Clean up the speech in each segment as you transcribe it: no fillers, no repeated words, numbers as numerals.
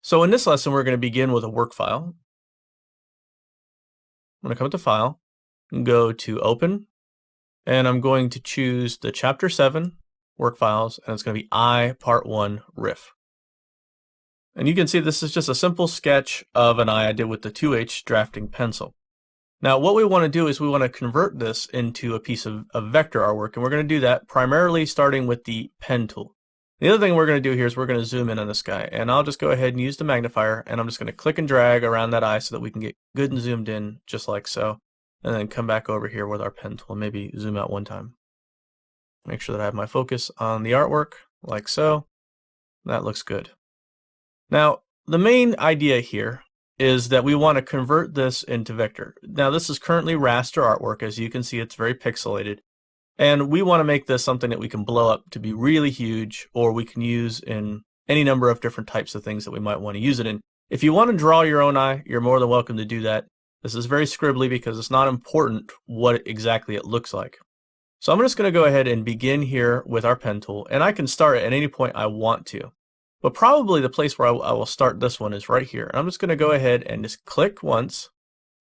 So in this lesson, we're going to begin with a work file. I'm going to come to File, and go to Open, and I'm going to choose the Chapter 7 work files, and it's going to be I Part 1 Riff. And you can see this is just a simple sketch of an eye I did with the 2H drafting pencil. Now what we want to do is we want to convert this into a piece of vector artwork, and we're going to do that primarily starting with the pen tool. The other thing we're going to do here is we're going to zoom in on this guy, and I'll just go ahead and use the magnifier, and I'm just going to click and drag around that eye so that we can get good and zoomed in just like so, and then come back over here with our pen tool and maybe zoom out one time. Make sure that I have my focus on the artwork like so. That looks good. Now the main idea here is that we want to convert this into vector. Now this is currently raster artwork. As you can see, it's very pixelated. And we want to make this something that we can blow up to be really huge, or we can use in any number of different types of things that we might want to use it in. If you want to draw your own eye, you're more than welcome to do that. This is very scribbly because it's not important what exactly it looks like. So I'm just going to go ahead and begin here with our pen tool, and I can start at any point I want to. But probably the place where I will start this one is right here. And I'm just going to go ahead and just click once,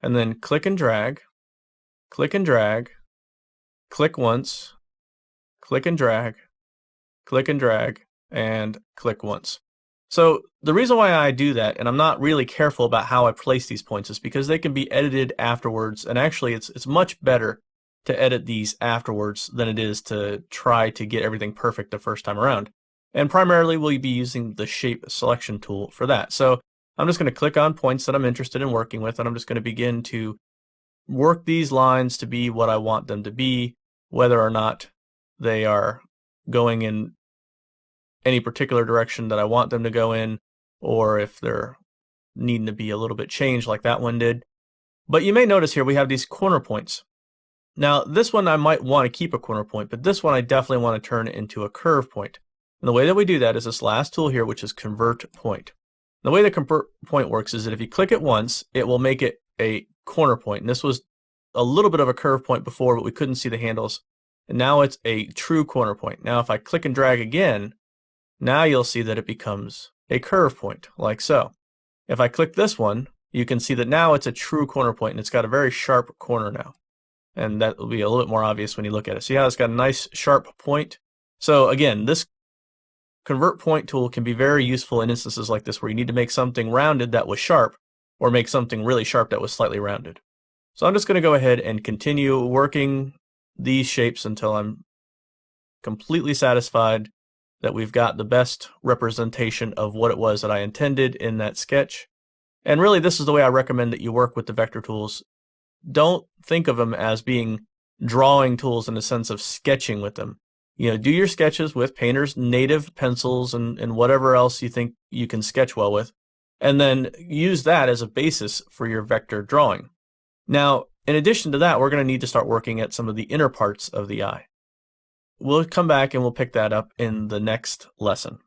and then click and drag, click and drag, click once, click and drag, click and drag, and click once. So the reason why I do that, and I'm not really careful about how I place these points, is because they can be edited afterwards, and actually it's much better to edit these afterwards than it is to try to get everything perfect the first time around. And primarily we'll be using the shape selection tool for that. So I'm just going to click on points that I'm interested in working with, and I'm just going to begin to work these lines to be what I want them to be, whether or not they are going in any particular direction that I want them to go in, or if they're needing to be a little bit changed like that one did. But you may notice here we have these corner points. Now this one I might want to keep a corner point, but this one I definitely want to turn into a curve point. And the way that we do that is this last tool here, which is Convert Point. The way the Convert Point works is that if you click it once, it will make it a corner point. And this was a little bit of a curve point before, but we couldn't see the handles. And now it's a true corner point. Now if I click and drag again, now you'll see that it becomes a curve point, like so. If I click this one, you can see that now it's a true corner point, and it's got a very sharp corner now. And that will be a little bit more obvious when you look at it. See how it's got a nice sharp point? So again, this Convert Point tool can be very useful in instances like this where you need to make something rounded that was sharp, or make something really sharp that was slightly rounded. So I'm just going to go ahead and continue working these shapes until I'm completely satisfied that we've got the best representation of what it was that I intended in that sketch. And really this is the way I recommend that you work with the vector tools. Don't think of them as being drawing tools in the sense of sketching with them. You know, do your sketches with Painter's native pencils and whatever else you think you can sketch well with, and then use that as a basis for your vector drawing. Now, in addition to that, we're going to need to start working at some of the inner parts of the eye. We'll come back and we'll pick that up in the next lesson.